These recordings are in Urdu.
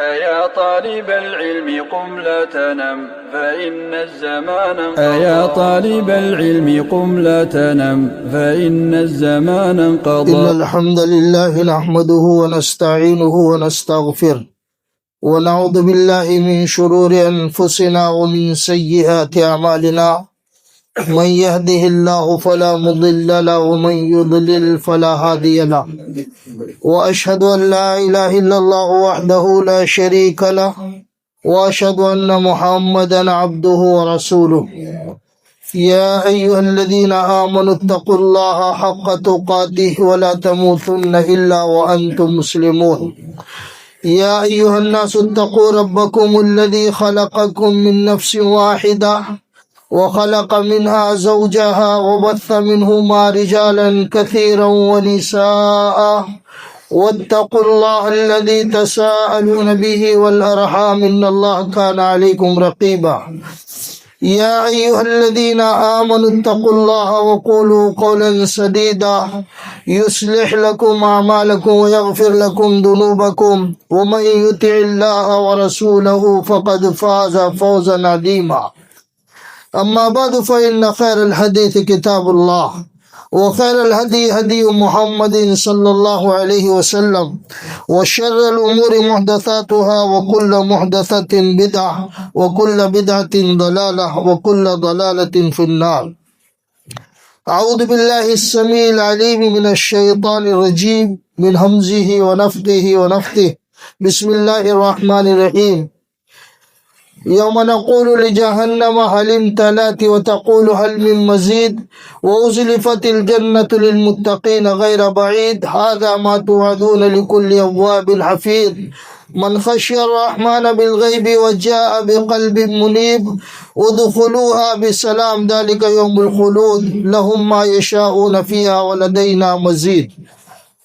أيا طالب العلم قم لا تنم فإن الزمان أيا طالب العلم قم لا تنم فإن الزمان انقضى. إن الحمد لله نحمده ونستعينه ونستغفره ونعوذ بالله من شرور أنفسنا ومن سيئات أعمالنا. من يهده الله فلا مضل له ومن يضلل فلا هادي له. وأشهد أن لا إله إلا الله وحده لا شريك له وأشهد أن محمدا عبده ورسوله. يا أيها الذين آمنوا اتقوا الله حق تقاته ولا تموتن إلا وأنتم مسلمون. يا أيها الناس اتقوا ربكم الذي خلقكم من نفس واحدة وخلق منها زوجها وبث منهما رجالا كثيرا ونساء واتقوا الله الذي تساءلون به والأرحام إن الله كان عليكم رقيبا. يا أيها الذين آمنوا اتقوا الله وقولوا قولا سديدا يصلح لكم أعمالكم ويغفر لكم ذنوبكم ومن يطع الله ورسوله فقد فاز فوزا عظيما. أما بعد فإن خير الحديث كتاب الله وخير الهدي هدي محمد صلى الله عليه وسلم وشر الأمور محدثاتها وكل محدثة بدعة وكل بدعة ضلالة وكل ضلالة في النار. أعوذ بالله السميع العليم من الشيطان الرجيم من همزه ونفخه ونفثه. بسم الله الرحمن الرحيم. يوم نقول لجهنم هل امتلأت وتقول هل من مزيد وأزلفت الجنة للمتقين غير بعيد هذا ما توعدون لكل أواب حفيظ. من خشي الرحمن بالغيب وجاء بقلب منيب ادخلوها بسلام ذلك يوم الخلود لهم ما يشاءون فيها ولدينا مزيد.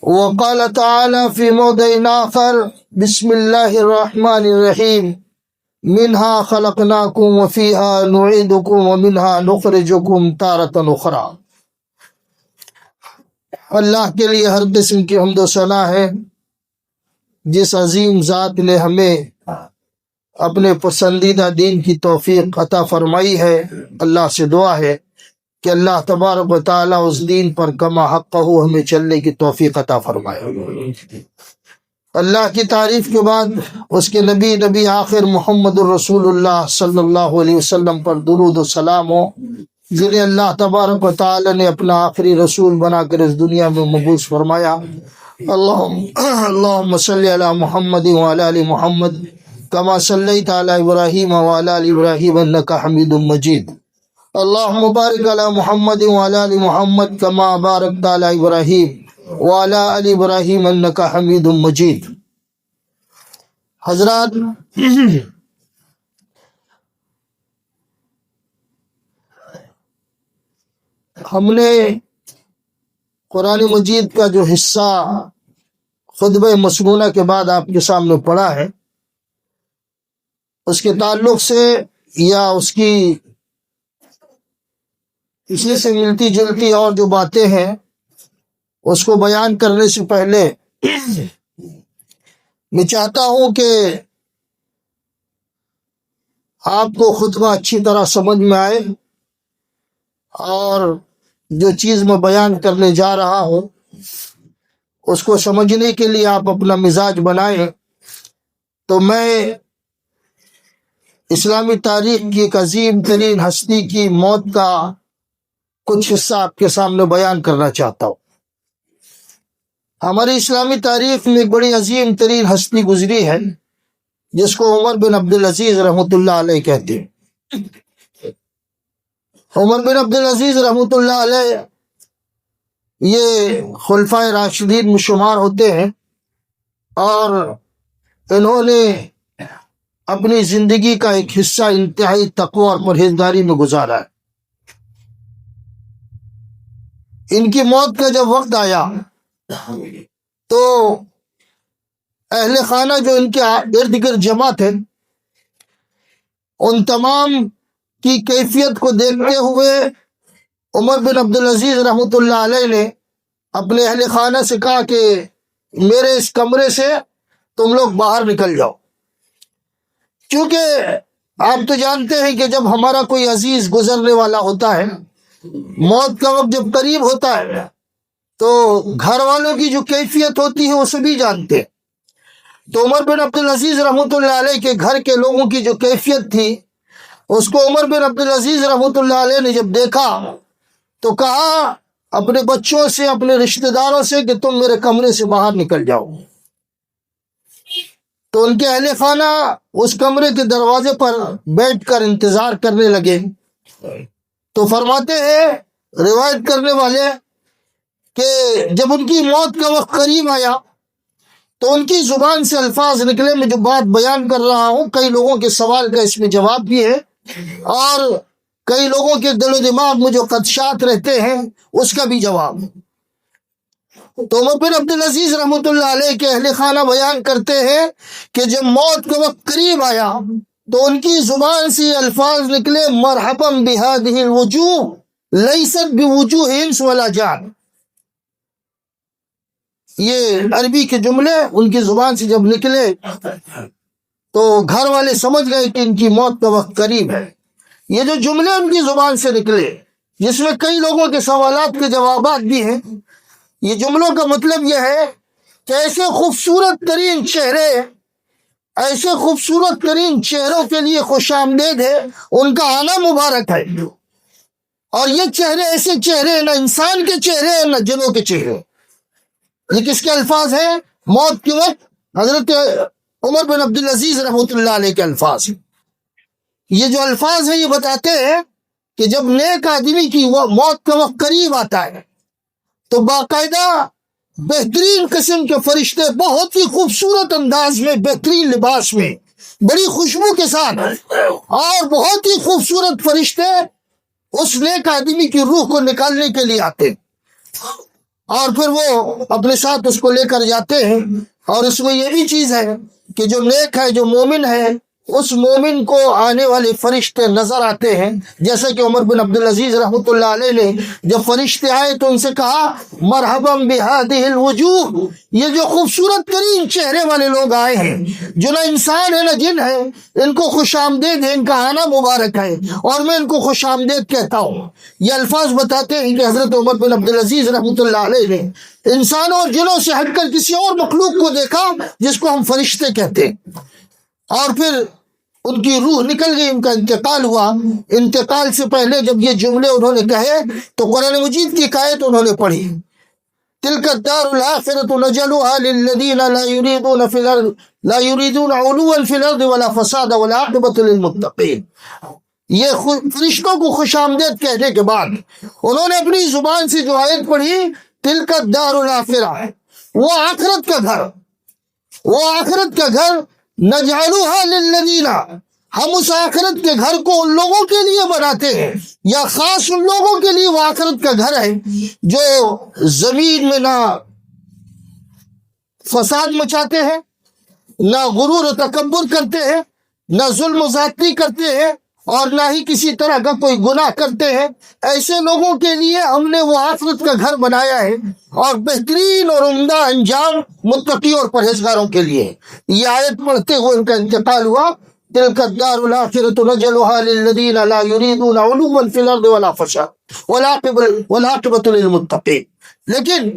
وقال تعالى في موضع آخر بسم الله الرحمن الرحيم. منها خلقناكم وفيها نعيدكم ومنها نخرجكم تارة أخرى. اللہ کے لیے ہر قسم کی حمد و ثنا ہے جس عظیم ذات نے ہمیں اپنے پسندیدہ دین کی توفیق عطا فرمائی ہے. اللہ سے دعا ہے کہ اللہ تبارک و تعالیٰ اس دین پر کما حقہ ہمیں چلنے کی توفیق عطا فرمائے. اللہ کی تعریف کے بعد اس کے نبی آخر محمد الرسول اللہ صلی اللہ علیہ وسلم پر درود و سلام ہو جنہیں اللہ تبارک و تعالی نے اپنا آخری رسول بنا کر اس دنیا میں مبعوث فرمایا. اللہم صلی علی محمد وعلی آل محمد کما صلیت علی ابراہیم وعلی آل ابراہیم انکا حمید مجید. اللہم بارک علی محمد وعلی آل محمد کما بارکت علی ابراہیم وعلی آل ابراہیم انکا حمید مجید. حضرات، ہم نے قرآن مجید کا جو حصہ خطبہ مسنونہ کے بعد آپ کے سامنے پڑھا ہے اس کے تعلق سے یا اس کی اسی سے ملتی جلتی اور جو باتیں ہیں اس کو بیان کرنے سے پہلے میں چاہتا ہوں کہ آپ کو خطبہ اچھی طرح سمجھ میں آئے اور جو چیز میں بیان کرنے جا رہا ہوں اس کو سمجھنے کے لیے آپ اپنا مزاج بنائیں. تو میں اسلامی تاریخ کی ایک عظیم ترین ہستی کی موت کا کچھ حصہ آپ کے سامنے بیان کرنا چاہتا ہوں. ہماری اسلامی تاریخ میں ایک بڑی عظیم ترین ہستی گزری ہے جس کو عمر بن عبدالعزیز رحمۃ اللہ علیہ کہتے ہیں. عمر بن عبدالعزیز رحمۃ اللہ علیہ یہ خلفائے راشدین میں شمار ہوتے ہیں اور انہوں نے اپنی زندگی کا ایک حصہ انتہائی تقوی اور پرہیزگاری میں گزارا ہے. ان کی موت کا جب وقت آیا تو اہل خانہ جو ان کے ارد گرد جمع تھے ان تمام کی کیفیت کو دیکھتے ہوئے عمر بن عبدالعزیز رحمۃ اللہ علیہ نے اپنے اہل خانہ سے کہا کہ میرے اس کمرے سے تم لوگ باہر نکل جاؤ. کیونکہ آپ تو جانتے ہیں کہ جب ہمارا کوئی عزیز گزرنے والا ہوتا ہے، موت کا وقت جب قریب ہوتا ہے، تو گھر والوں کی جو کیفیت ہوتی ہے وہ سبھی جانتے ہیں۔ تو عمر بن عبدالعزیز رحمۃ اللہ علیہ کے گھر کے لوگوں کی جو کیفیت تھی، اس کو عمر بن عبدالعزیز رحمۃ اللہ علیہ نے جب دیکھا تو کہا اپنے بچوں سے، اپنے رشتہ داروں سے کہ تم میرے کمرے سے باہر نکل جاؤ۔ تو ان کے اہل خانہ اس کمرے کے دروازے پر بیٹھ کر انتظار کرنے لگے۔ تو فرماتے ہیں روایت کرنے والے کہ جب ان کی موت کا وقت قریب آیا تو ان کی زبان سے الفاظ نکلے، میں جو بات بیان کر رہا ہوں کئی لوگوں کے سوال کا اس میں جواب بھی ہے، اور کئی لوگوں کے دل و دماغ میں جو خدشات رہتے ہیں اس کا بھی جواب ہے۔ تو عمر بن عبدالعزیز رحمۃ اللہ علیہ کے اہل خانہ بیان کرتے ہیں کہ جب موت کا وقت قریب آیا تو ان کی زبان سے الفاظ نکلے، مرحبا بہذہ الوجوہ لیست بوجوہ انس ولا جان۔ یہ عربی کے جملے ان کی زبان سے جب نکلے تو گھر والے سمجھ گئے کہ ان کی موت کا وقت قریب ہے۔ یہ جو جملے ان کی زبان سے نکلے، جس میں کئی لوگوں کے سوالات کے جوابات بھی ہیں، یہ جملوں کا مطلب یہ ہے کہ ایسے خوبصورت ترین چہرے، ایسے خوبصورت ترین چہروں کے لیے خوش آمدید ہے، ان کا آنا مبارک ہے۔ اور یہ چہرے ایسے چہرے ہیں، نہ انسان کے چہرے ہیں نہ جنوں کے چہرے۔ یہ کس کے الفاظ ہیں؟ موت کے وقت حضرت عمر بن عبدالعزیز رحمۃ اللہ علیہ کے الفاظ ہیں۔ یہ جو الفاظ ہیں یہ بتاتے ہیں کہ جب نیک آدمی کی موت کا وقت قریب آتا ہے تو باقاعدہ بہترین قسم کے فرشتے بہت ہی خوبصورت انداز میں، بہترین لباس میں، بڑی خوشبو کے ساتھ، اور بہت ہی خوبصورت فرشتے اس نیک آدمی کی روح کو نکالنے کے لیے آتے ہیں، اور پھر وہ اپنے ساتھ اس کو لے کر جاتے ہیں۔ اور اس میں یہ بھی چیز ہے کہ جو نیک ہے، جو مومن ہے، اس مومن کو آنے والے فرشتے نظر آتے ہیں، جیسا کہ عمر بن عبدالعزیز رحمۃ اللہ علیہ نے جب فرشتے آئے تو ان سے کہا مرحبا بہذہ الوجوہ، یہ جو خوبصورت ترین چہرے والے لوگ آئے ہیں، جو نہ انسان ہے نہ جن ہے، ان کو خوش آمدید ہے، ان کا آنا مبارک ہے، اور میں ان کو خوش آمدید کہتا ہوں۔ یہ الفاظ بتاتے ہیں کہ حضرت عمر بن عبدالعزیز رحمۃ اللہ علیہ نے انسانوں اور جنوں سے ہٹ کر کسی اور مخلوق کو دیکھا جس کو ہم فرشتے کہتے ہیں، اور پھر ان کی روح نکل گئی، ان کا انتقال ہوا۔ انتقال سے پہلے جب یہ جملے انہوں نے کہے تو قرآن مجید کی ایک آیت انہوں نے پڑھی، تلک الدار الآخرۃ نجعلها للذین لا یریدون علوا فی الارض ولا فسادا والعاقبۃ للمتقین۔ یہ فرشتوں کو خوش آمدید کہنے کے بعد انہوں نے اپنی زبان سے جو آیت پڑھی، تلک الدار الآخرہ، وہ آخرت کا گھر، وہ آخرت کا گھر، نجعلها للذین، ہم اس آخرت کے گھر کو ان لوگوں کے لیے بناتے ہیں، یا خاص ان لوگوں کے لیے وہ آخرت کا گھر ہے جو زمین میں نہ فساد مچاتے ہیں، نہ غرور و تکبر کرتے ہیں، نہ ظلم و زیادتی کرتے ہیں، اور نہ ہی کسی طرح کا کوئی گناہ کرتے ہیں۔ ایسے لوگوں کے لیے ہم نے وہ آخرت کا گھر بنایا ہے، اور بہترین اور عمدہ انجام متقی اور پرہیزگاروں کے لیے۔ یہ آیت پڑھتے ہوئے ان کا انتقال ہوا، تلک الدار الآخرۃ نجعلها للذین لا یریدون علوا فی الارض ولا فسادا والعاقبۃ للمتقین۔ لیکن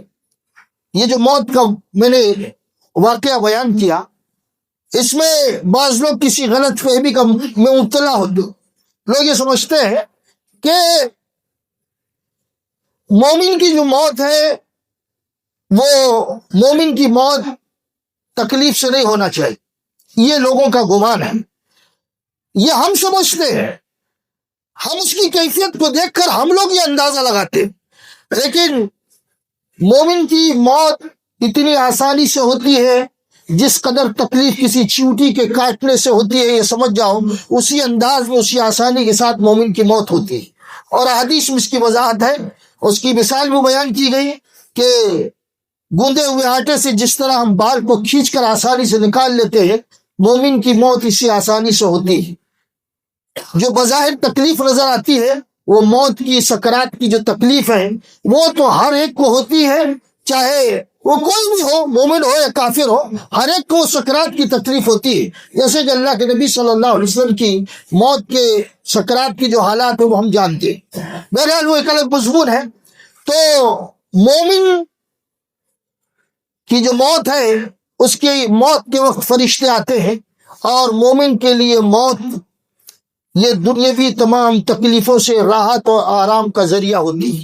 یہ جو موت کا میں نے واقعہ بیان کیا، اس میں بعض لوگ کسی غلط فہمی کا میں مبتلا ہوتے، لوگ یہ سمجھتے ہیں کہ مومن کی جو موت ہے وہ مومن کی موت تکلیف سے نہیں ہونا چاہیے، یہ لوگوں کا گمان ہے، یہ ہم سمجھتے ہیں، ہم اس کی کیفیت کو دیکھ کر ہم لوگ یہ اندازہ لگاتے ہیں۔ لیکن مومن کی موت اتنی آسانی سے ہوتی ہے، جس قدر تکلیف کسی چیونٹی کے کاٹنے سے ہوتی ہے، یہ سمجھ جاؤ اسی انداز میں، اسی آسانی کے ساتھ مومن کی موت ہوتی ہے۔ اور حدیث میں اس کی وضاحت ہے، اس کی مثال بھی بیان کی گئی کہ گوندے ہوئے آٹے سے جس طرح ہم بال کو کھینچ کر آسانی سے نکال لیتے ہیں، مومن کی موت اسی آسانی سے ہوتی ہے۔ جو بظاہر تکلیف نظر آتی ہے، وہ موت کی سکرات کی جو تکلیف ہے وہ تو ہر ایک کو ہوتی ہے، چاہے وہ کوئی بھی ہو، مومن ہو یا کافر ہو، ہر ایک کو سکرات کی تکلیف ہوتی ہے، جیسے کہ اللہ کے نبی صلی اللہ علیہ وسلم کی موت کے سکرات کی جو حالات ہیں وہ ہم جانتے ہیں۔ بہرحال وہ ایک الگ مضمون ہے۔ تو مومن کی جو موت ہے، اس کی موت کے وقت فرشتے آتے ہیں، اور مومن کے لیے موت یہ دنیاوی تمام تکلیفوں سے راحت اور آرام کا ذریعہ ہوتی ہے۔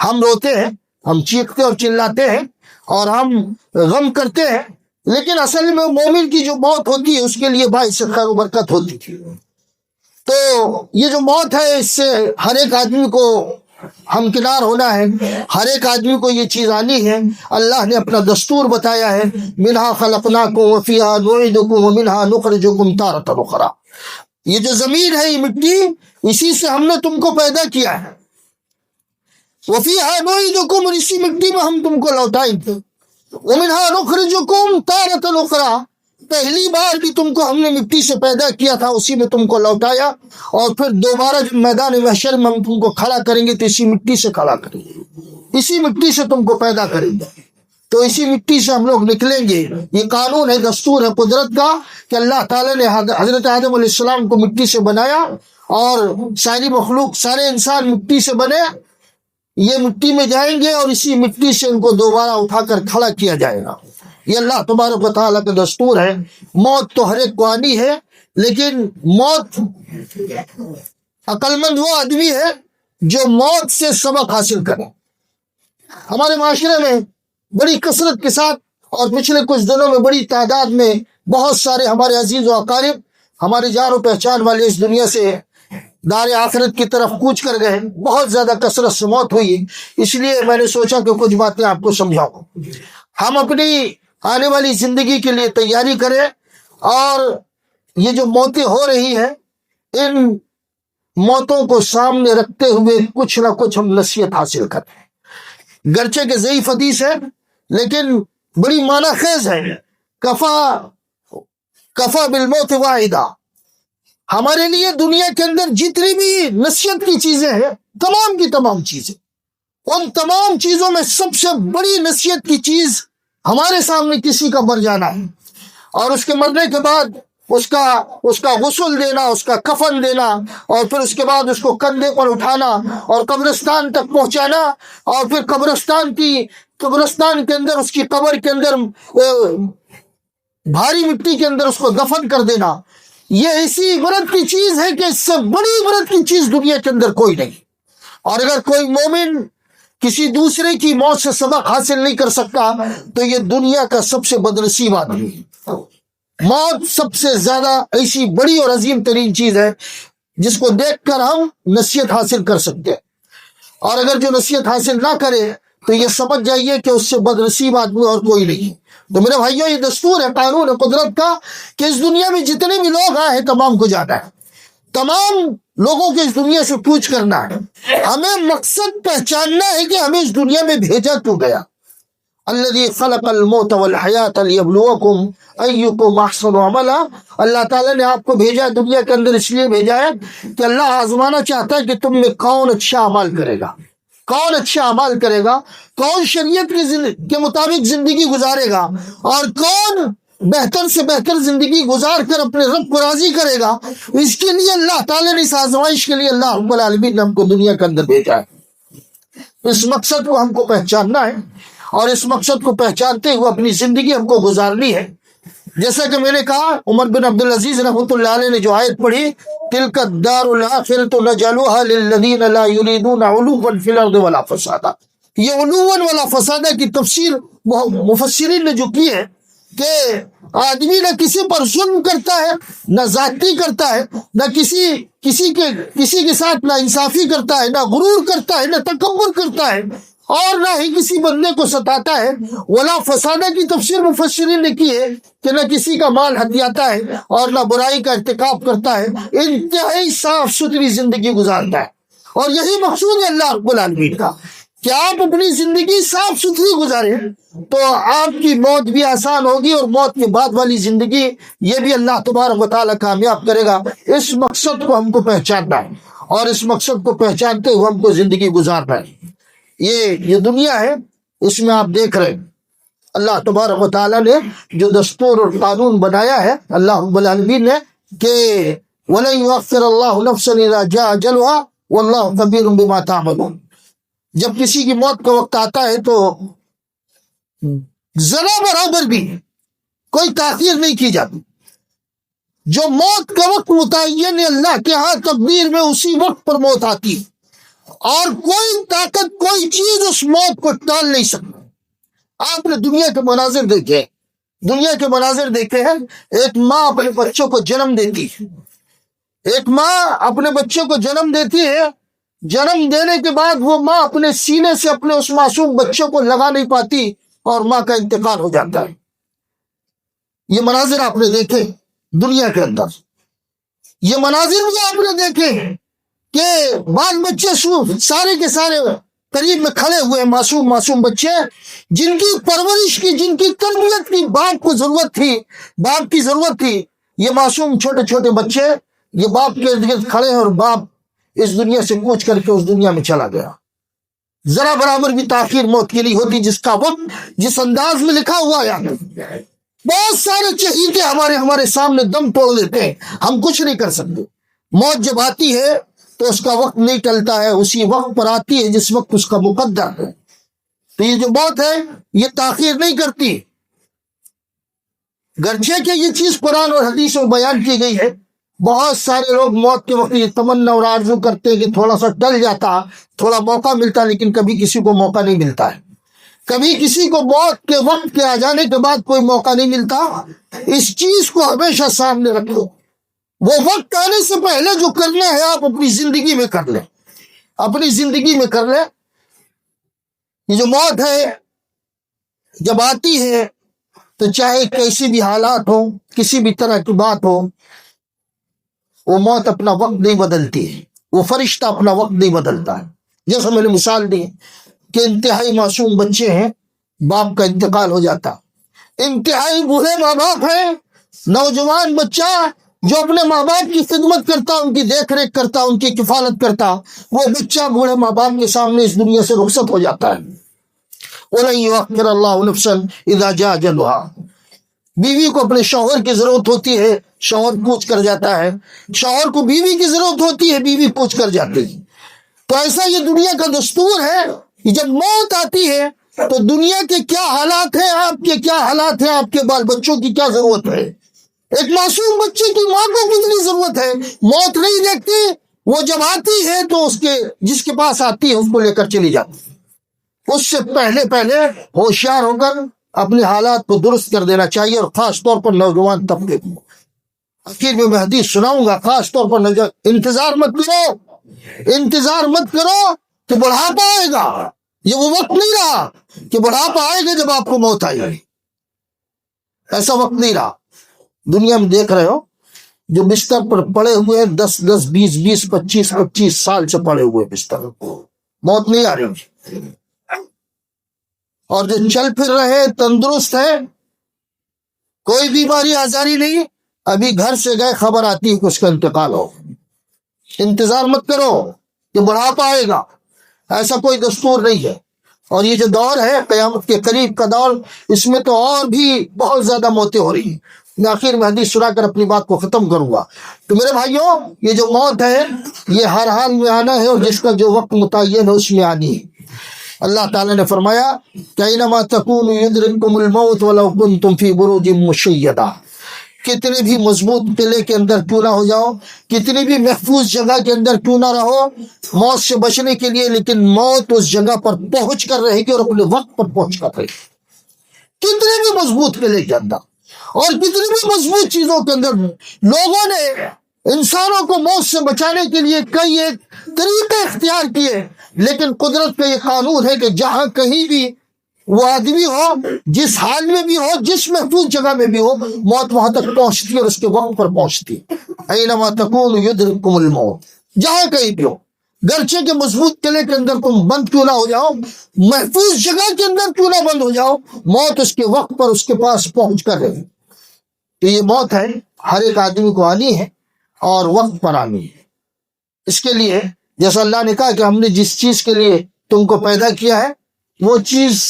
ہم روتے ہیں، ہم چیختے اور چلاتے ہیں، اور ہم غم کرتے ہیں، لیکن اصل میں مومن کی جو موت ہوتی ہے اس کے لیے باعث خیر و برکت ہوتی ہے۔ تو یہ جو موت ہے، اس سے ہر ایک آدمی کو ہمکنار ہونا ہے، ہر ایک آدمی کو یہ چیز آنی ہے۔ اللہ نے اپنا دستور بتایا ہے، منہا خلقناکم وفیہا نعیدکم ومنہا نخرجکم تارۃ اخری۔ یہ جو زمین ہے، یہ مٹی، اسی سے ہم نے تم کو پیدا کیا ہے۔ وفیہا نعیدکم، اور اسی مٹی میں ہم تم کو لوٹائیں گے۔ ومنہا نخرجکم تارۃ اخری، پہلی بار بھی تم کو ہم نے مٹی سے پیدا کیا تھا، اسی میں تم کو لوٹایا، اور پھر دوبارہ جب میدان محشر میں ہم تم کو کھڑا کریں گے تو اسی مٹی سے کھڑا کریں گے، اسی مٹی سے تم کو پیدا کریں گے، تو اسی مٹی سے ہم لوگ نکلیں گے۔ یہ قانون ہے، دستور ہے قدرت کا کہ اللہ تعالیٰ نے حضرت آدم علیہ السلام کو مٹی سے بنایا، اور ساری مخلوق، سارے انسان مٹی سے بنے، یہ مٹی میں جائیں گے، اور اسی مٹی سے ان کو دوبارہ اٹھا کر کھڑا کیا جائے گا۔ یہ اللہ تبارک و تعالیٰ کا دستور ہے۔ موت تو ہر ایک کو آنی ہے، لیکن موت، عقل مند وہ آدمی ہے جو موت سے سبق حاصل کرے۔ ہمارے معاشرے میں بڑی کثرت کے ساتھ، اور پچھلے کچھ دنوں میں بڑی تعداد میں بہت سارے ہمارے عزیز و اقارب، ہمارے جان و پہچان والے اس دنیا سے دار آخرت کی طرف کوچ کر گئے، بہت زیادہ کثرت سے موت ہوئی۔ اس لیے میں نے سوچا کہ کچھ باتیں آپ کو سمجھاؤں۔ ہم اپنی آنے والی زندگی کے لیے تیاری کریں، اور یہ جو موتیں ہو رہی ہیں، ان موتوں کو سامنے رکھتے ہوئے کچھ نہ کچھ ہم نصیحت حاصل کریں۔ گرچہ کہ ضعیف حدیث ہے، لیکن بڑی معنی خیز ہے۔ کفا بالموت واحدہ، ہمارے لیے دنیا کے اندر جتنی بھی نصیحت کی چیزیں ہیں، تمام کی تمام چیزیں، ان تمام چیزوں میں سب سے بڑی نصیحت کی چیز ہمارے سامنے کسی کا مر جانا ہے، اور اس کے مرنے کے بعد اس کا غسل دینا، اس کا کفن دینا، اور پھر اس کے بعد اس کو کندھے پر اٹھانا اور قبرستان تک پہنچانا، اور پھر قبرستان کے اندر، اس کی قبر کے اندر بھاری مٹی کے اندر اس کو دفن کر دینا۔ یہ ایسی عبرت کی چیز ہے کہ اس سے بڑی عبرت کی چیز دنیا کے اندر کوئی نہیں۔ اور اگر کوئی مومن کسی دوسرے کی موت سے سبق حاصل نہیں کر سکتا تو یہ دنیا کا سب سے بدنصیب آدمی ہے۔ موت سب سے زیادہ ایسی بڑی اور عظیم ترین چیز ہے جس کو دیکھ کر ہم نصیحت حاصل کر سکتے ہیں، اور اگر جو نصیحت حاصل نہ کرے تو یہ سمجھ جائیے کہ اس سے بدنصیب آدمی اور کوئی نہیں۔ تو میرے بھائیوں، یہ دستور ہے، قانون ہے قدرت کا کہ اس دنیا میں جتنے بھی لوگ آئے ہیں تمام کو جانا ہے، تمام لوگوں کو اس دنیا سے کوچ کرنا ہے۔ ہمیں مقصد پہچاننا ہے کہ ہمیں اس دنیا میں بھیجا کیوں گیا۔ الذی خلق الموت والحیات لیبلوکم ایکم احسن عملا، اللہ تعالیٰ نے آپ کو بھیجا دنیا کے اندر اس لیے بھیجا ہے کہ اللہ آزمانا چاہتا ہے کہ تم میں کون اچھا عمل کرے گا، کون اچھا عمل کرے گا، کون شریعت کے مطابق زندگی گزارے گا، اور کون بہتر سے بہتر زندگی گزار کر اپنے رب کو راضی کرے گا۔ اس کے لیے اللہ تعالیٰ نے، اس آزمائش کے لیے اللہ رب العالمین نے ہم کو دنیا کے اندر بھیجا ہے۔ اس مقصد کو ہم کو پہچاننا ہے، اور اس مقصد کو پہچانتے ہوئے اپنی زندگی ہم کو گزارنی ہے۔ جیسا کہ میں نے کہا، عمر بن عبدالعزیز رحمۃ اللہ علیہ نے جو آیت پڑھی، تلک الدار الآخرۃ نجعلها للذین لا یریدون علوا فی الارض ولا فسادا، یہ علوا ولا فسادا کی تفسیر مفسرین نے جو کی ہے کہ آدمی نہ کسی پر ظلم کرتا ہے، نہ زیادتی کرتا ہے، نہ کسی کے ساتھ نہ انصافی کرتا ہے، نہ غرور کرتا ہے، نہ تکبر کرتا ہے، اور نہ ہی کسی بندے کو ستاتا ہے۔ ولا فسادہ کی تفسیر مفسرین نے کی ہے کہ نہ کسی کا مال ہتھیاتا ہے اور نہ برائی کا ارتکاب کرتا ہے، انتہائی صاف ستھری زندگی گزارتا ہے۔ اور یہی مقصود ہے اللہ رب العالمین کا کہ آپ اپنی زندگی صاف ستھری گزاریں تو آپ کی موت بھی آسان ہوگی، اور موت کے بعد والی زندگی یہ بھی اللہ تبارک و تعالیٰ کامیاب کرے گا۔ اس مقصد کو ہم کو پہچاننا ہے، اور اس مقصد کو پہچانتے ہوئے ہم کو زندگی گزارنا ہے۔ یہ دنیا ہے، اس میں آپ دیکھ رہے ہیں اللہ تبارک و تعالیٰ نے جو دستور اور قانون بنایا ہے اللہ رب العالمین نے کہ وَلَن يُؤَخِّرَ اللَّهُ نَفْسًا إِذَا جَاءَ أَجَلُهَا وَاللَّهُ خَبِيرٌ بِمَا تَعْمَلُونَ. جب کسی کی موت کا وقت آتا ہے تو ذرا برابر بھی کوئی تاخیر نہیں کی جاتی. جو موت کا وقت متعین ہے اللہ کے ہاں تقدیر میں اسی وقت پر موت آتی ہے اور کوئی طاقت کوئی چیز اس موت کو ٹال نہیں سکتی. آپ نے دنیا کے مناظر دیکھے ہیں. ایک ماں اپنے بچوں کو جنم دیتی ہے. ایک ماں اپنے بچوں کو جنم دیتی ہے. جنم دینے کے بعد وہ ماں اپنے سینے سے اپنے اس معصوم بچوں کو لگا نہیں پاتی اور ماں کا انتقال ہو جاتا ہے. یہ مناظر آپ نے دیکھے دنیا کے اندر. یہ مناظر بھی آپ نے دیکھے کہ بال بچے سارے کے سارے قریب میں کھڑے ہوئے معصوم بچے جن کی پرورش کی جن کی تربیت کی باپ کو ضرورت تھی باپ کی ضرورت تھی. یہ معصوم چھوٹے چھوٹے بچے یہ باپ کے ارد گرد کھڑے ہیں اور باپ اس دنیا سے کوچ کر کے اس دنیا میں چلا گیا. ذرا برابر بھی تاخیر موت کے لیے ہوتی جس کا وقت جس انداز میں لکھا ہوا ہے. بہت سارے چہیتے ہمارے سامنے دم توڑ دیتے ہیں. ہم کچھ نہیں کر سکتے. موت جب آتی ہے تو اس کا وقت نہیں ٹلتا ہے. اسی وقت پر آتی ہے جس وقت اس کا مقدر ہے. تو یہ جو موت ہے یہ تاخیر نہیں کرتی. گرچہ کہ یہ چیز قرآن اور حدیث میں بیان کی گئی ہے. بہت سارے لوگ موت کے وقت یہ تمنا اور آرزو کرتے ہیں کہ تھوڑا سا ٹل جاتا تھوڑا موقع ملتا لیکن کبھی کسی کو موقع نہیں ملتا ہے. کبھی کسی کو موت کے وقت کے آ جانے کے بعد کوئی موقع نہیں ملتا. اس چیز کو ہمیشہ سامنے رکھو. وہ وقت آنے سے پہلے جو کرنا ہے آپ اپنی زندگی میں کر لیں. اپنی زندگی میں کر لیں. یہ جو موت ہے جب آتی ہے تو چاہے کیسی بھی حالات ہوں کسی بھی طرح کی بات ہو وہ موت اپنا وقت نہیں بدلتی ہے. وہ فرشتہ اپنا وقت نہیں بدلتا ہے. جیسے میں نے مثال دی کہ انتہائی معصوم بچے ہیں باپ کا انتقال ہو جاتا. انتہائی بوڑھے ماں باپ ہیں نوجوان بچہ جو اپنے ماں باپ کی خدمت کرتا ان کی دیکھ ریکھ کرتا ان کی کفالت کرتا وہ بچہ بوڑھے ماں باپ کے سامنے اس دنیا سے رخصت ہو جاتا ہے. وَلَن يُؤَخِّرَ اللَّهُ نَفْسًا إِذَا جَاءَ أَجَلُهَا. بیوی کو اپنے شوہر کی ضرورت ہوتی ہے شوہر کوچ کر جاتا ہے. شوہر کو بیوی کی ضرورت ہوتی ہے بیوی کوچ کر جاتی ہے. تو ایسا یہ دنیا کا دستور ہے کہ جب موت آتی ہے تو دنیا کے کیا حالات ہیں آپ کے کیا حالات ہیں آپ کے بال بچوں کی کیا ضرورت ہے. ایک معصوم بچے کی ماں کو کتنی ضرورت ہے. موت نہیں دیکھتی. وہ جب آتی ہے تو جس کے پاس آتی ہے اس کو لے کر چلی جاتی. اس سے پہلے ہوشیار ہو کر اپنے حالات کو درست کر دینا چاہیے اور خاص طور پر نوجوان طبقے کو. آخر میں حدیث سناؤں گا. خاص طور پر انتظار مت کرو کہ بڑھاپا آئے گا. یہ وہ وقت نہیں رہا کہ بڑھاپا آئے گا جب آپ کو موت آئے گی. ایسا وقت نہیں رہا. دنیا میں دیکھ رہے ہو جو بستر پر پڑے ہوئے 10 20 25 سال سے پڑے ہوئے بستر موت نہیں آ رہی. اور جو چل پھر رہے تندرست ہیں کوئی بیماری آزاری نہیں ابھی گھر سے گئے خبر آتی ہے کہ اس کا انتقال ہو. انتظار مت کرو کہ بڑھاپا آئے گا. ایسا کوئی دستور نہیں ہے. اور یہ جو دور ہے قیامت کے قریب کا دور اس میں تو اور بھی بہت زیادہ موتیں ہو رہی ہیں. میں آخر میں حدیث سنا کر اپنی بات کو ختم کروں گا. تو میرے بھائیوں یہ جو موت ہے یہ ہر حال میں آنا ہے اور جس کا جو وقت متعین ہے اس میں آنی ہے. اللہ تعالیٰ نے فرمایا کہ اینما تکونوا یدرککم الموت ولو کنتم فی بروج مشیدہ. کتنے بھی مضبوط قلعے کے اندر کیوں نہ ہو جاؤ کتنی بھی محفوظ جگہ کے اندر کیوں نہ رہو موت سے بچنے کے لیے لیکن موت اس جگہ پر پہنچ کر رہے گی اور اپنے وقت پر پہنچ کر رہے گی. کتنے بھی مضبوط قلعے کے اندر اور کتنی بھی مضبوط چیزوں کے اندر لوگوں نے انسانوں کو موت سے بچانے کے لیے کئی ایک طریقے اختیار کیے لیکن قدرت کا یہ قانون ہے کہ جہاں کہیں بھی وہ آدمی ہو جس حال میں بھی ہو جس محفوظ جگہ میں بھی ہو موت وہاں تک پہنچتی ہے اور اس کے وقت پر پہنچتی ہے. اینما تکونوا یدرککم الموت. جہاں کہیں بھی ہو گرچہ کے مضبوط قلعے کے اندر تم بند کیوں نہ ہو جاؤ محفوظ جگہ کے اندر کیوں نہ بند ہو جاؤ موت اس کے وقت پر اس کے پاس پہنچ کر رہے. تو یہ موت ہے ہر ایک آدمی کو آنی ہے اور وقت پر آنی ہے. اس کے لیے جیسا اللہ نے کہا کہ ہم نے جس چیز کے لیے تم کو پیدا کیا ہے وہ چیز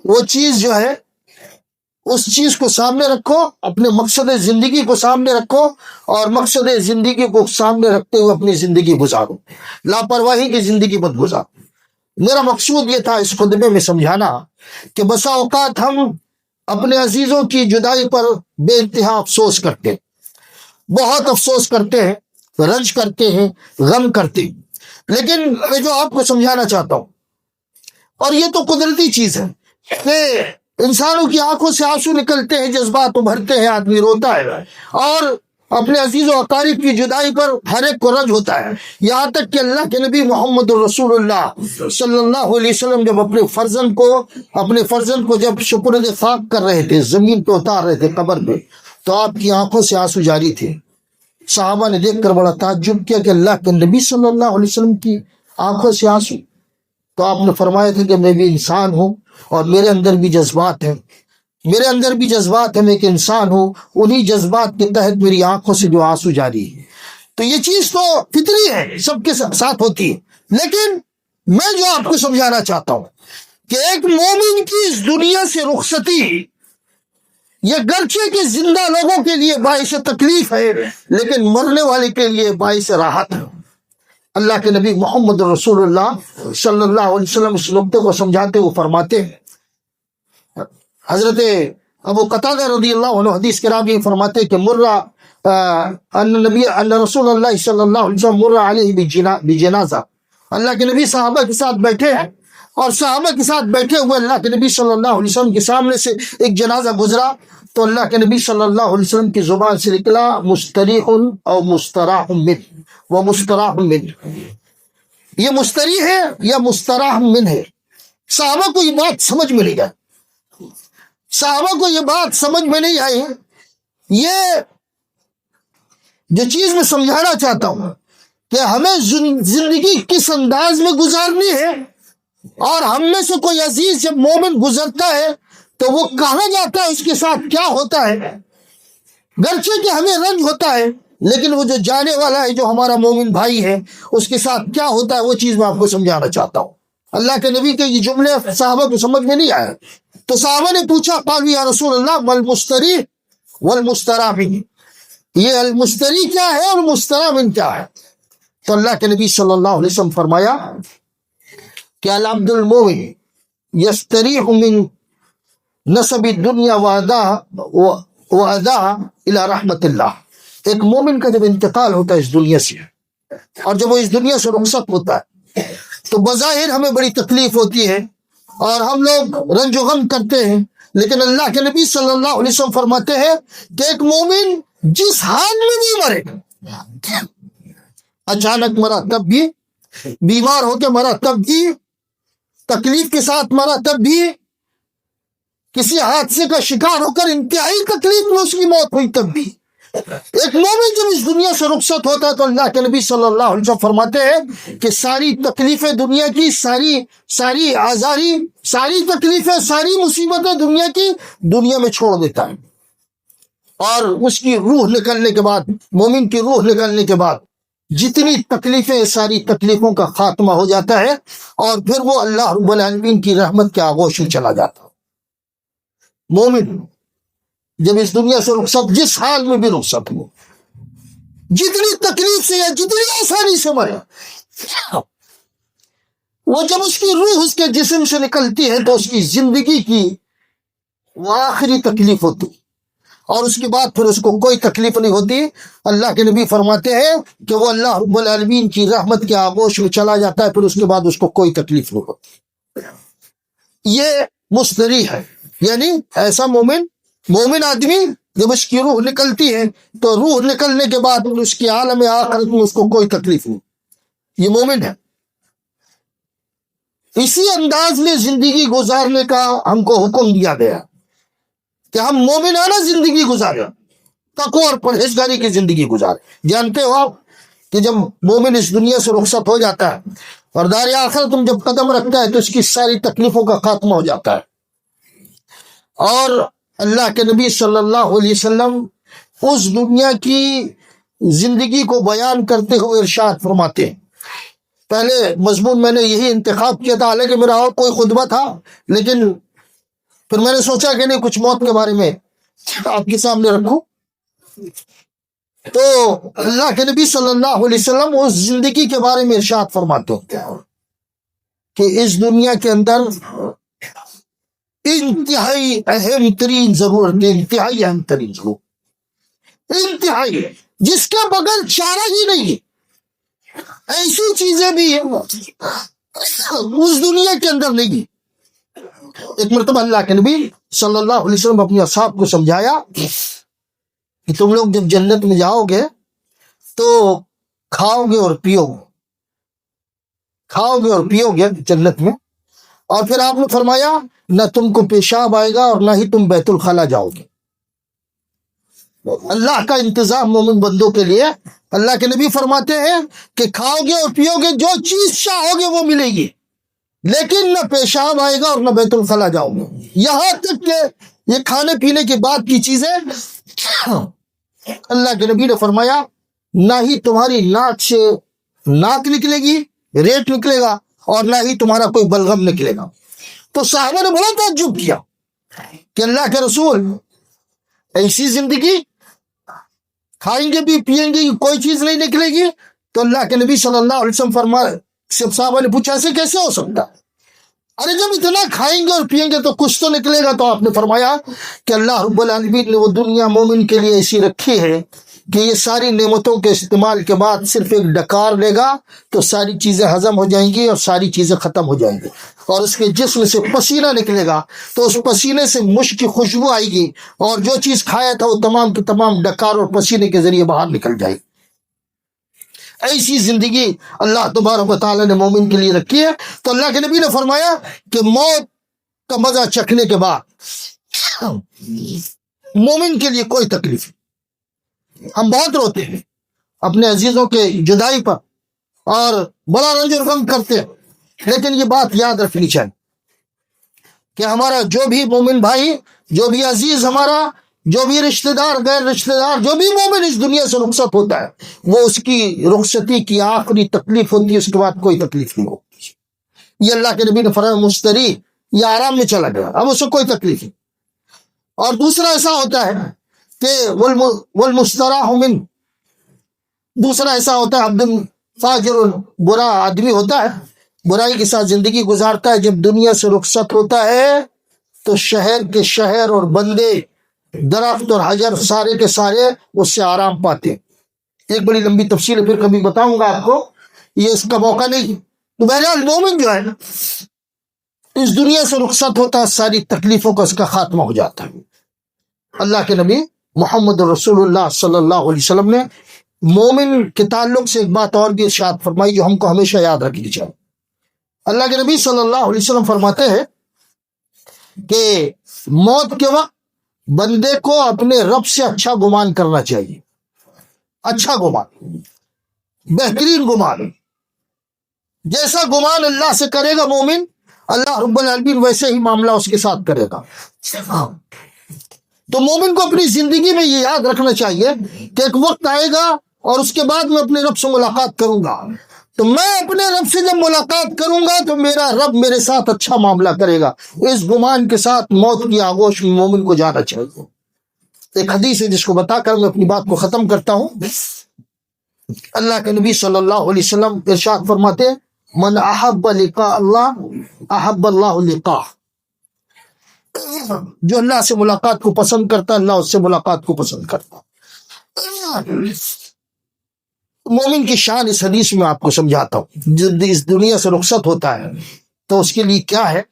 وہ چیز جو ہے اس چیز کو سامنے رکھو، اپنے مقصد زندگی کو سامنے رکھو، اور مقصد زندگی کو سامنے رکھتے ہوئے اپنی زندگی گزارو، لاپرواہی کی زندگی مت گزارو۔ میرا مقصود یہ تھا اس خطبے میں سمجھانا کہ بسا اوقات ہم اپنے عزیزوں کی جدائی پر بے انتہا افسوس کرتے ہیں، بہت افسوس کرتے ہیں، رنج کرتے ہیں، غم کرتے ہیں، لیکن میں جو آپ کو سمجھانا چاہتا ہوں، اور یہ تو قدرتی چیز ہے کہ انسانوں کی آنکھوں سے آنسو نکلتے ہیں، جذبات ابھرتے ہیں، آدمی روتا ہے، اور اپنے عزیز و اقارب کی جدائی پر ہر ایک کو رنج ہوتا ہے، یہاں تک کہ اللہ کے نبی محمد الرسول اللہ صلی اللہ علیہ وسلم جب اپنے فرزند کو جب سپرد خاک کر رہے تھے، زمین پہ اتار رہے تھے قبر پہ، تو آپ کی آنکھوں سے آنسو جاری تھے۔ صحابہ نے دیکھ کر بڑا تعجب کیا کہ اللہ کے نبی صلی اللہ علیہ وسلم کی آنکھوں سے آنسو، تو آپ نے فرمایا تھا کہ میں بھی انسان ہوں اور میرے اندر بھی جذبات ہیں، میں ایک انسان ہوں، انہی جذبات کے تحت میری آنکھوں سے جو آنسو جاری ہے۔ تو یہ چیز تو فطری ہے، سب کے ساتھ ہوتی ہے، لیکن میں جو آپ کو سمجھانا چاہتا ہوں کہ ایک مومن کی اس دنیا سے رخصتی یہ گرچہ کہ زندہ لوگوں کے لیے باعث تکلیف ہے، لیکن مرنے والے کے لیے باعث راحت ہے۔ اللہ کے نبی محمد رسول اللہ صلی اللہ علیہ وسلم اس نقطے کو سمجھاتے ہوئے فرماتے ہیں، حضرت ابو قتادہ رضی اللہ عنہ حدیث کے راوی فرماتے ہیں کہ ان رسول اللہ صلی اللہ علیہ وسلم مر علیہ بجنازہ، اللہ کے نبی صحابہ کے ساتھ بیٹھے ہیں، اور صحابہ کے ساتھ بیٹھے ہوئے اللہ کے نبی صلی اللہ علیہ وسلم کے سامنے سے ایک جنازہ گزرا، تو اللہ کے نبی صلی اللہ علیہ وسلم کی زبان سے نکلا مستریح او مستراح من، وہ مستراح من، یہ مستری ہے یا مستراح من ہے۔ صحابہ کو یہ بات سمجھ میں نہیں آئی، یہ جو چیز میں سمجھانا چاہتا ہوں کہ ہمیں زندگی کس انداز میں گزارنی ہے، اور ہم میں سے کوئی عزیز جب مومن گزرتا ہے تو وہ کہاں جاتا ہے، اس کے ساتھ کیا ہوتا ہے، گرچہ کہ ہمیں رنج ہوتا ہے، لیکن وہ جو جانے والا ہے، جو ہمارا مومن بھائی ہے، اس کے ساتھ کیا ہوتا ہے، وہ چیز میں آپ کو سمجھانا چاہتا ہوں۔ اللہ کے نبی کے یہ جملے صحابہ کو سمجھ میں نہیں آیا، تو صحابہ نے پوچھا قالوا یا رسول اللہ والمستری والمستراح من، یہ المستری کیا ہے اور مستراح من کیا ہے؟ تو اللہ کے نبی صلی اللہ علیہ وسلم فرمایا کہ العبد المومن یستریح من نصب الدنیا واداها الى رحمت اللہ، ایک مومن کا جب انتقال ہوتا ہے اس دنیا سے، اور جب وہ اس دنیا سے رخصت ہوتا ہے، تو بظاہر ہمیں بڑی تکلیف ہوتی ہے اور ہم لوگ رنج و غم کرتے ہیں، لیکن اللہ کے نبی صلی اللہ علیہ وسلم فرماتے ہیں کہ ایک مومن جس حال میں بھی مرے، اچانک مرا تب بھی، بیمار ہو کے مرا تب بھی، تکلیف کے ساتھ مرا تب بھی، کسی حادثے کا شکار ہو کر انتہائی تکلیف میں اس کی موت ہوئی تب بھی، ایک مومن جب اس دنیا سے رخصت ہوتا ہے تو اللہ کے نبی صلی اللہ علیہ وسلم فرماتے ہیں کہ ساری تکلیفیں دنیا کی، ساری آزاری، ساری تکلیفیں، ساری مصیبتیں دنیا کی دنیا میں چھوڑ دیتا ہے، اور اس کی روح نکلنے کے بعد، مومن کی روح نکلنے کے بعد جتنی تکلیفیں، ساری تکلیفوں کا خاتمہ ہو جاتا ہے، اور پھر وہ اللہ رب العالمین کی رحمت کے آغوش میں چلا جاتا ہے۔ مومن جب اس دنیا سے رخصت، جس حال میں بھی رخصت ہو، جتنی تکلیف سے یا جتنی آسانی سے مرے، وہ جب اس کی روح اس کے جسم سے نکلتی ہے تو اس کی زندگی کی وہ آخری تکلیف ہوتی، اور اس کے بعد پھر اس کو کوئی تکلیف نہیں ہوتی۔ اللہ کے نبی فرماتے ہیں کہ وہ اللہ رب العالمین کی رحمت کے آغوش میں چلا جاتا ہے، پھر اس کے بعد اس کو کوئی تکلیف نہیں ہوتی۔ یہ مستری ہے، یعنی ایسا مومن آدمی جب اس کی روح نکلتی ہے تو روح نکلنے کے بعد اس کی عالم آخرت میں اس کو کوئی تکلیف نہیں، یہ مومن ہے۔ اسی انداز میں زندگی گزارنے کا ہم کو حکم دیا گیا کہ ہم مومنانہ زندگی گزاریں، تقوی اور پرہیزگاری کی زندگی گزاریں۔ جانتے ہو آپ کہ جب مومن اس دنیا سے رخصت ہو جاتا ہے اور دار آخرت میں جب قدم رکھتا ہے تو اس کی ساری تکلیفوں کا خاتمہ ہو جاتا ہے، اور اللہ کے نبی صلی اللہ علیہ وسلم اس دنیا کی زندگی کو بیان کرتے ہوئے ارشاد فرماتے ہیں، پہلے مضمون میں نے یہی انتخاب کیا تھا، حالانکہ میرا اور کوئی خطبہ تھا، لیکن پھر میں نے سوچا کہ نہیں کچھ موت کے بارے میں آپ کے سامنے رکھوں. تو اللہ کے نبی صلی اللہ علیہ وسلم اس زندگی کے بارے میں ارشاد فرماتے ہیں کہ اس دنیا کے اندر انتہائی اہم ترین ضرورت ہے، انتہائی اہم ترین ضرورت، انتہائی، جس کے بغیر چارہ ہی نہیں ہے. ایسی چیزیں بھی ہیں اس دنیا کے اندر نہیں ہے. ایک مرتبہ اللہ کے نبی صلی اللہ علیہ وسلم اپنی اصحاب کو سمجھایا کہ تم لوگ جب جنت میں جاؤ گے تو کھاؤ گے اور پیو گے، کھاؤ گے اور پیو گے جنت میں. اور پھر آپ نے فرمایا نہ تم کو پیشاب آئے گا اور نہ ہی تم بیت الخلا جاؤ گے. اللہ کا انتظام مومن بندوں کے لیے. اللہ کے نبی فرماتے ہیں کہ کھاؤ گے اور پیو گے، جو چیز چاہو گے وہ ملے گی، لیکن نہ پیشاب آئے گا اور نہ بیت الخلا جاؤ گے. یہاں تک کہ یہ کھانے پینے کے بعد کی چیزیں اللہ کے نبی نے فرمایا نہ ہی تمہاری ناک سے ناک نکلے گی، ریٹ نکلے گا، اور نہ ہی تمہارا کوئی بلغم نکلے گا. تو صحابہ نے بڑا تعجب کیا کہ اللہ کے رسول ایسی زندگی، کھائیں گے بھی پیئیں گے کوئی چیز نہیں نکلے گی. تو اللہ کے نبی صلی اللہ علیہ وسلم صحابہ نے پوچھا ایسے کیسے ہو سکتا ہے؟ ارے جب اتنا کھائیں گے اور پیئیں گے تو کچھ تو نکلے گا. تو آپ نے فرمایا کہ اللہ رب العالمین نے وہ دنیا مومن کے لیے ایسی رکھی ہے کہ یہ ساری نعمتوں کے استعمال کے بعد صرف ایک ڈکار لے گا تو ساری چیزیں ہضم ہو جائیں گی اور ساری چیزیں ختم ہو جائیں گی، اور اس کے جسم سے پسینہ نکلے گا تو اس پسینے سے مشک کی خوشبو آئے گی، اور جو چیز کھایا تھا وہ تمام کی تمام ڈکار اور پسینے کے ذریعے باہر نکل جائے گی. ایسی زندگی اللہ تبارک و تعالیٰ نے مومن کے لیے رکھی ہے. تو اللہ کے نبی نے فرمایا کہ موت کا مزہ چکھنے کے بعد مومن کے لیے کوئی تکلیف نہیں. ہم بہت روتے ہیں اپنے عزیزوں کے جدائی پر اور بڑا رنج و غم کرتے ہیں، لیکن یہ بات یاد رکھنی چاہیے کہ ہمارا جو بھی مومن بھائی، جو بھی عزیز ہمارا، جو بھی رشتہ دار، غیر رشتہ دار، جو بھی مومن اس دنیا سے رخصت ہوتا ہے، وہ اس کی رخصتی کی آخری تکلیف ہوتی ہے، اس کے بعد کوئی تکلیف نہیں ہوتی. یہ اللہ کے نبی نے فرمایا مستری، یہ آرام میں چلا گیا، اب اسے کوئی تکلیف نہیں. اور دوسرا ایسا ہوتا ہے کہ والمستراح من، دوسرا ایسا ہوتا ہے عبد فاجر، برا آدمی ہوتا ہے، برائی کے ساتھ زندگی گزارتا ہے. جب دنیا سے رخصت ہوتا ہے تو شہر کے شہر اور بندے، درخت اور حجر، سارے کے سارے اس سے آرام پاتے ہیں. ایک بڑی لمبی تفصیل ہے، پھر کبھی بتاؤں گا آپ کو، یہ اس کا موقع نہیں. تو بہرحال مومن جو ہے نا اس دنیا سے رخصت ہوتا ہے، ساری تکلیفوں کا اس کا خاتمہ ہو جاتا ہے. اللہ کے نبی محمد رسول اللہ صلی اللہ علیہ وسلم نے مومن کے تعلق سے ایک بات اور بھی ارشاد فرمائی جو ہم کو ہمیشہ یاد رکھنی چاہیے. اللہ کے نبی صلی اللہ علیہ وسلم فرماتے ہیں کہ موت کے وقت بندے کو اپنے رب سے اچھا گمان کرنا چاہیے. اچھا گمان، بہترین گمان، جیسا گمان اللہ سے کرے گا مومن، اللہ رب العالمین ویسے ہی معاملہ اس کے ساتھ کرے گا. تو مومن کو اپنی زندگی میں یہ یاد رکھنا چاہیے کہ ایک وقت آئے گا اور اس کے بعد میں اپنے رب سے ملاقات کروں گا. تو میں اپنے رب سے جب ملاقات کروں گا تو میرا رب میرے ساتھ اچھا معاملہ کرے گا. اس گمان کے ساتھ موت کی آغوش میں مومن کو جانا چاہیے. ایک حدیث ہے جس کو بتا کر میں اپنی بات کو ختم کرتا ہوں. اللہ کے نبی صلی اللہ علیہ وسلم ارشاد فرماتے من احب لقاء اللہ احب اللہ لقاء، جو اللہ سے ملاقات کو پسند کرتا ہے اللہ اس سے ملاقات کو پسند کرتا. مومن کی شان اس حدیث میں آپ کو سمجھاتا ہوں. جب اس دنیا سے رخصت ہوتا ہے تو اس کے لیے کیا ہے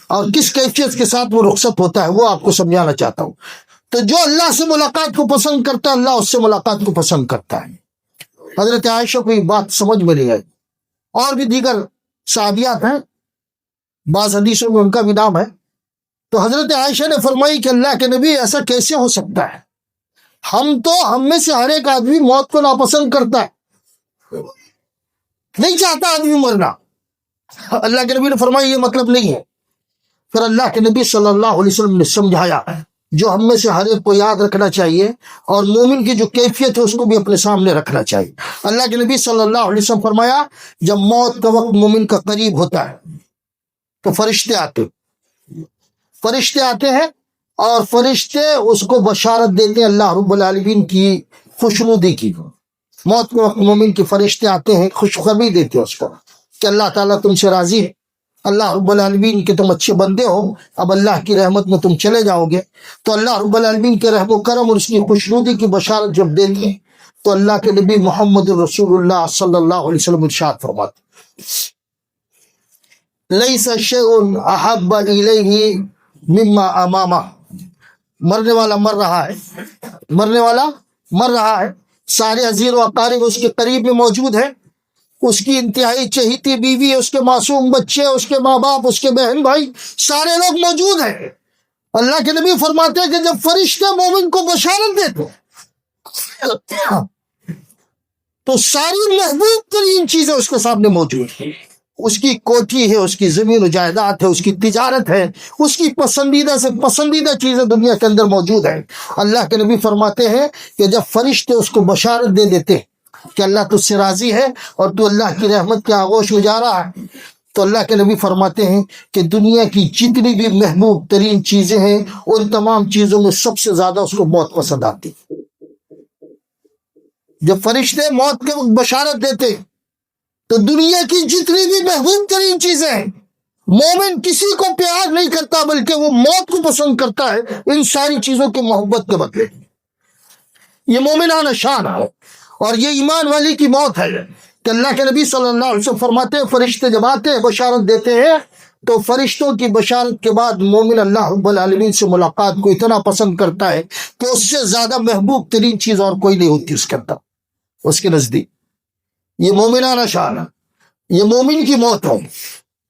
اور کس کیفیت کے ساتھ وہ رخصت ہوتا ہے وہ آپ کو سمجھانا چاہتا ہوں. تو جو اللہ سے ملاقات کو پسند کرتا ہے اللہ اس سے ملاقات کو پسند کرتا ہے. حضرت عائشہ کو یہ بات سمجھ میں نہیں آئی، اور بھی دیگر صحابیات ہیں، بعض حدیثوں میں ان کا بھی نام ہے. تو حضرت عائشہ نے فرمائی کہ اللہ کے نبی ایسا کیسے ہو سکتا ہے؟ ہم میں سے ہر ایک آدمی موت کو ناپسند کرتا ہے، نہیں چاہتا آدمی مرنا. اللہ کے نبی نے فرمایا یہ مطلب نہیں ہے. پھر اللہ کے نبی صلی اللہ علیہ وسلم نے سمجھایا جو ہم میں سے ہر ایک کو یاد رکھنا چاہیے، اور مومن کی جو کیفیت ہے اس کو بھی اپنے سامنے رکھنا چاہیے. اللہ کے نبی صلی اللہ علیہ وسلم فرمایا جب موت کا وقت مومن کا قریب ہوتا ہے تو فرشتے آتے فرشتے آتے ہیں اور فرشتے اس کو بشارت دیتے ہیں اللہ رب العالمین کی خوشنودی کی. موت کے وقت مومن کے فرشتے آتے ہیں، خوشخبری دیتے ہیں اس کو کہ اللہ تعالیٰ تم سے راضی ہے، اللہ رب العالمین کے تم اچھے بندے ہو، اب اللہ کی رحمت میں تم چلے جاؤ گے. تو اللہ رب العالمین کے رحم و کرم اور اس کی خوشنودی کی بشارت جب دیتے ہیں تو اللہ کے نبی محمد رسول اللہ صلی اللہ علیہ وسلم ارشاد فرماتے لیس شیء احب الیہ مما امامہ. مرنے والا مر رہا ہے، مرنے والا مر رہا ہے، سارے عزیز و اقارب اس کے قریب میں موجود ہیں، اس کی انتہائی چہیتی بیوی، اس کے معصوم بچے، اس کے ماں باپ، اس کے بہن بھائی، سارے لوگ موجود ہیں. اللہ کے نبی فرماتے ہیں کہ جب فرشتے مومن کو بشارت دیتے تو ساری محبوب ترین چیزیں اس کے سامنے موجود ہیں. اس کی کوٹھی ہے، اس کی زمین و جائیداد ہے، اس کی تجارت ہے، اس کی پسندیدہ سے پسندیدہ چیزیں دنیا کے اندر موجود ہیں. اللہ کے نبی فرماتے ہیں کہ جب فرشتے اس کو بشارت دے دیتے کہ اللہ تجھ سے راضی ہے اور تو اللہ کی رحمت کے آغوش میں جا رہا ہے، تو اللہ کے نبی فرماتے ہیں کہ دنیا کی جتنی بھی محبوب ترین چیزیں ہیں ان تمام چیزوں میں سب سے زیادہ اس کو موت پسند آتی. جب فرشتے موت کے وقت بشارت دیتے تو دنیا کی جتنی بھی محبوب ترین چیزیں ہیں، مومن کسی کو پیار نہیں کرتا بلکہ وہ موت کو پسند کرتا ہے ان ساری چیزوں کی محبت کے بدلے. یہ مومنانہ شان ہے اور یہ ایمان والی کی موت ہے کہ اللہ کے نبی صلی اللہ علیہ وسلم فرماتے ہیں فرشتے جب آتے ہیں بشارت دیتے ہیں تو فرشتوں کی بشارت کے بعد مومن اللہ رب العالمین سے ملاقات کو اتنا پسند کرتا ہے کہ اس سے زیادہ محبوب ترین چیز اور کوئی نہیں ہوتی اس کے اندر، اس کے نزدیک. یہ مومنانہ شان ہے، یہ مومن کی موت ہے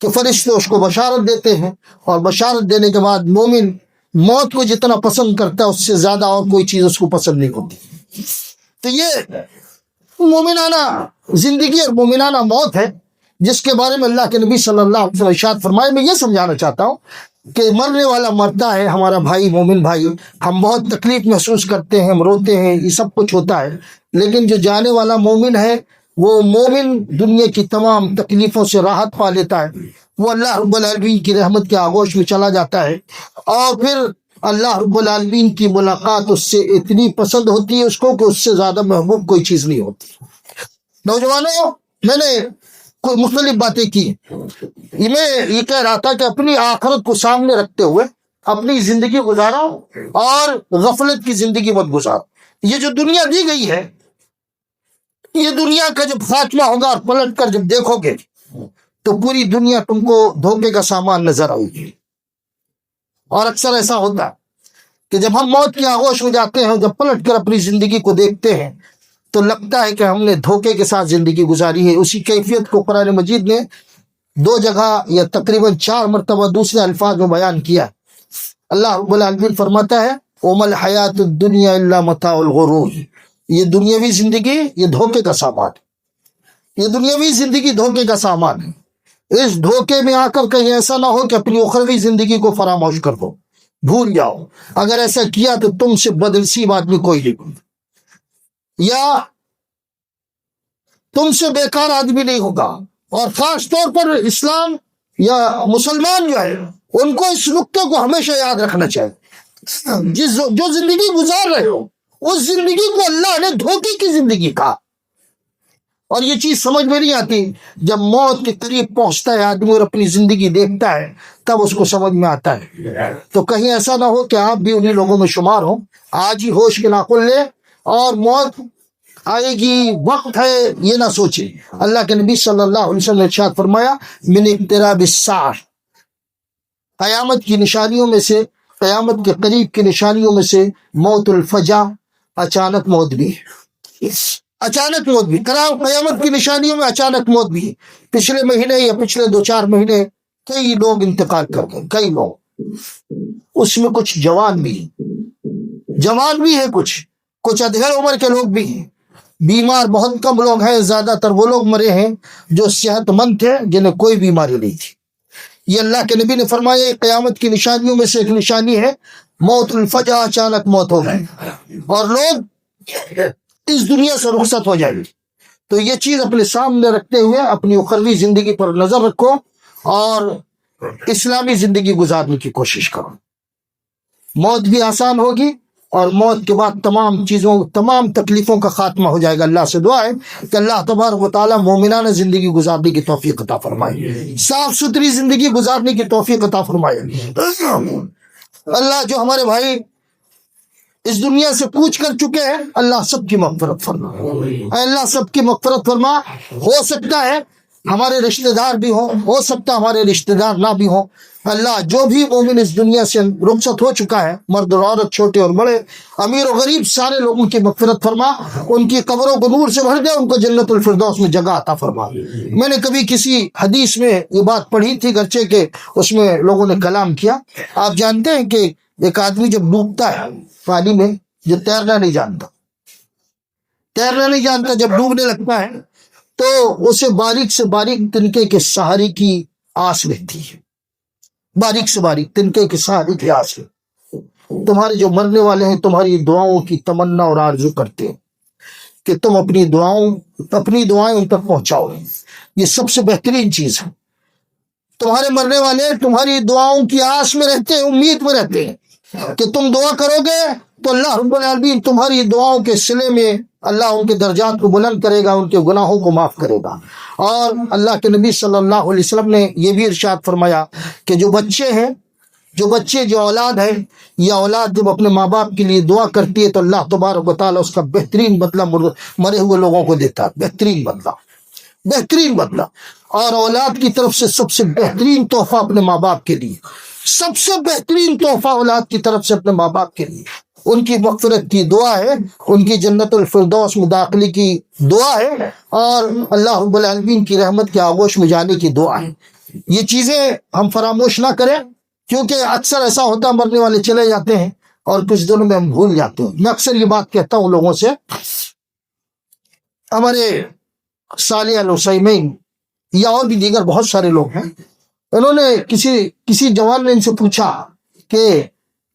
کہ فرشتے اس کو بشارت دیتے ہیں اور بشارت دینے کے بعد مومن موت کو جتنا پسند کرتا ہے اس سے زیادہ اور کوئی چیز اس کو پسند نہیں ہوتی. تو یہ مومنانہ زندگی اور مومنانہ موت ہے جس کے بارے میں اللہ کے نبی صلی اللہ علیہ وسلم ارشاد فرمائے. میں یہ سمجھانا چاہتا ہوں کہ مرنے والا مرتا ہے ہمارا بھائی، مومن بھائی، ہم بہت تکلیف محسوس کرتے ہیں، ہم روتے ہیں، یہ سب کچھ ہوتا ہے، لیکن جو جانے والا مومن ہے وہ مومن دنیا کی تمام تکلیفوں سے راحت پا لیتا ہے، وہ اللہ رب العالمین کی رحمت کے آغوش میں چلا جاتا ہے اور پھر اللہ رب العالمین کی ملاقات اس سے اتنی پسند ہوتی ہے اس کو کہ اس سے زیادہ محبوب کوئی چیز نہیں ہوتی. نوجوانوں، میں نے کوئی مختلف باتیں کی، میں یہ کہہ رہا تھا کہ اپنی آخرت کو سامنے رکھتے ہوئے اپنی زندگی گزارا اور غفلت کی زندگی مت گزارو. یہ جو دنیا دی گئی ہے، یہ دنیا کا جب خاتمہ ہوگا اور پلٹ کر جب دیکھو گے تو پوری دنیا تم کو دھوکے کا سامان نظر آئے گی. اور اکثر ایسا ہوتا ہے کہ جب ہم موت کی آغوش میں جاتے ہیں، جب پلٹ کر اپنی زندگی کو دیکھتے ہیں تو لگتا ہے کہ ہم نے دھوکے کے ساتھ زندگی گزاری ہے. اسی کیفیت کو قرآن مجید نے 2 جگہ یا تقریباً 4 مرتبہ دوسرے الفاظ میں بیان کیا. اللہ رب العالمین فرماتا ہے وَمَا الْحَيَاةُ الدُّنْيَا إِلَّا مَتَاعُ الْغُرُورِ. یہ دنیاوی زندگی یہ دھوکے کا سامان ہے، یہ دنیاوی زندگی دھوکے کا سامان ہے. اس دھوکے میں آ کر کہیں ایسا نہ ہو کہ اپنی اخروی زندگی کو فراموش کر دو، بھول جاؤ. اگر ایسا کیا تو تم سے بدنصیب آدمی کوئی نہیں، یا تم سے بیکار آدمی نہیں ہوگا. اور خاص طور پر اسلام یا مسلمان جو ہے ان کو اس نقطے کو ہمیشہ یاد رکھنا چاہیے. جو زندگی گزار رہے ہو اس زندگی کو اللہ نے دھوکے کی زندگی کہا. اور یہ چیز سمجھ میں نہیں آتی، جب موت کے قریب پہنچتا ہے آدمی اور اپنی زندگی دیکھتا ہے تب اس کو سمجھ میں آتا ہے. تو کہیں ایسا نہ ہو کہ آپ بھی انہی لوگوں میں شمار ہوں. آج ہی ہوش کے ناخن لے اور موت آئے گی، وقت ہے، یہ نہ سوچے. اللہ کے نبی صلی اللہ علیہ وسلم نے ارشاد فرمایا من اقتراب الساعہ، قیامت کی نشانیوں میں سے، قیامت کے قریب کی نشانیوں میں سے موت الفجع، اچانک موت بھی ہے. اچانک موت بھی قیامت کی نشانیوں میں اچانک موت بھی ہے. پچھلے مہینے یا پچھلے 2-4 مہینے کئی لوگ انتقال کر گئے، کئی لوگ، اس میں کچھ جوان بھی ہے، کچھ ادھیڑ عمر کے لوگ بھی ہیں. بیمار بہت کم لوگ ہیں، زیادہ تر وہ لوگ مرے ہیں جو صحت مند تھے، جنہیں کوئی بیماری نہیں تھی. یہ اللہ کے نبی نے فرمایا قیامت کی نشانیوں میں سے ایک نشانی ہے موت الفجع، اچانک موت ہو گئے اور لوگ اس دنیا سے رخصت ہو جائے. تو یہ چیز اپنے سامنے رکھتے ہوئے اپنی اخروی زندگی پر نظر رکھو اور اسلامی زندگی گزارنے کی کوشش کرو. موت بھی آسان ہوگی اور موت کے بعد تمام تکلیفوں کا خاتمہ ہو جائے گا. اللہ سے دعا ہے کہ اللہ تبارک و تعالیٰ مومنانہ زندگی گزارنے کی توفیق عطا فرمائے, صاف ستھری زندگی گزارنے کی توفیق عطا فرمائے. اللہ جو ہمارے بھائی اس دنیا سے کوچ کر چکے ہیں, اللہ سب کی مغفرت فرما, اللہ سب کی مغفرت فرما. ہو سکتا ہے ہمارے رشتہ دار بھی ہوں, ہو سکتا ہے ہمارے رشتہ دار نہ بھی ہوں. اللہ جو بھی مومن اس دنیا سے رخصت ہو چکا ہے, مرد اور عورت, چھوٹے اور بڑے, امیر و غریب, سارے لوگوں کی مغفرت فرما, ان کی قبروں کو نور سے بھر دے, ان کو جنت الفردوس میں جگہ عطا فرما. میں نے کبھی کسی حدیث میں یہ بات پڑھی تھی, گرچہ کہ اس میں لوگوں نے کلام کیا. آپ جانتے ہیں کہ ایک آدمی جب ڈوبتا ہے پانی میں, جو تیرنا نہیں جانتا, جب ڈوبنے لگتا ہے تو اسے باریک سے باریک تنکے کے سہارے کی آس رہتی ہے, باریک سے باریک تنکے کے سہارے کی آس ہے. تمہارے جو مرنے والے ہیں تمہاری دعاؤں کی تمنا اور آرزو کرتے ہیں کہ تم اپنی دعائیں ان تک پہنچاؤ. یہ سب سے بہترین چیز ہے. تمہارے مرنے والے تمہاری دعاؤں کی آس میں رہتے ہیں, امید میں رہتے ہیں کہ تم دعا کرو گے تو اللہ رب العالمین تمہاری دعاؤں کے صلے میں اللہ ان کے درجات کو بلند کرے گا, ان کے گناہوں کو معاف کرے گا. اور اللہ کے نبی صلی اللہ علیہ وسلم نے یہ بھی ارشاد فرمایا کہ جو اولاد ہے, یہ اولاد جب اپنے ماں باپ کے لیے دعا کرتی ہے تو اللہ تبارک و تعالیٰ اس کا بہترین بدلہ مرے ہوئے لوگوں کو دیتا ہے, بہترین بدلہ. اور اولاد کی طرف سے سب سے بہترین تحفہ اپنے ماں باپ کے لیے, سب سے بہترین تحفہ اولاد کی طرف سے اپنے ماں باپ کے لیے ان کی مغفرت کی دعا ہے, ان کی جنت الفردوس میں داخلے کی دعا ہے, اور اللہ رب العالمین کی رحمت کے آغوش میں جانے کی دعا ہے. یہ چیزیں ہم فراموش نہ کریں, کیونکہ اکثر ایسا ہوتا ہے مرنے والے چلے جاتے ہیں اور کچھ دنوں میں ہم بھول جاتے ہیں. میں اکثر یہ بات کہتا ہوں لوگوں سے. ہمارے صالح العثیمین یا اور بھی دیگر بہت سارے لوگ ہیں, انہوں نے کسی جوان نے ان سے پوچھا کہ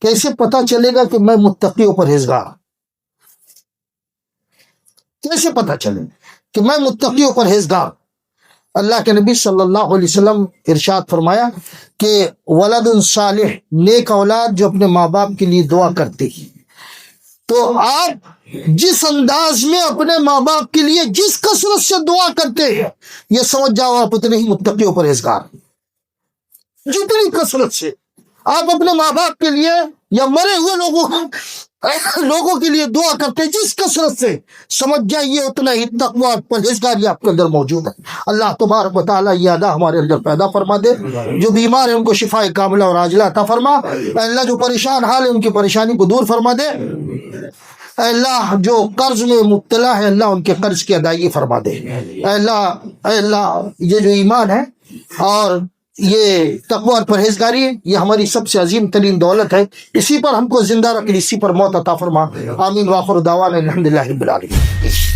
کیسے پتا چلے گا کہ میں متقی و پرہیزگار, کیسے پتا چلے کہ میں متقی و پرہیزگار. اللہ کے نبی صلی اللہ علیہ وسلم ارشاد فرمایا کہ ولد صالح, نیک اولاد جو اپنے ماں باپ کے لیے دعا کرتی ہے. تو آپ جس انداز میں اپنے ماں باپ کے لیے جس کثرت سے دعا کرتے ہیں, یہ سمجھ جاؤ آپ اتنے ہی متقی و پرہیزگار. جتنی کثرت سے آپ اپنے ماں باپ کے لیے یا مرے ہوئے لوگوں کے لیے دعا کرتے ہیں, جس کثرت سے, سمجھ جائیے اتنا ہی تقویٰ اور پرہیزگاری آپ کے اندر موجود ہے. اللہ تبارک و تعالیٰ یہ ادا ہمارے اندر پیدا فرما دے. جو بیمار ہیں ان کو شفاء کاملہ اور عاجلہ عطا فرما. اللہ جو پریشان حال ہے ان کی پریشانی کو دور فرما دے. اللہ جو قرض میں مبتلا ہے اللہ ان کے قرض کی ادائیگی فرما دے. اللہ یہ جو ایمان ہے اور یہ تقوی اور پرہیزگاری ہے, یہ ہماری سب سے عظیم ترین دولت ہے. اسی پر ہم کو زندہ رکھ, اسی پر موت عطا فرما. آمین. وآخر دعوانا الحمدللہ رب العالمین.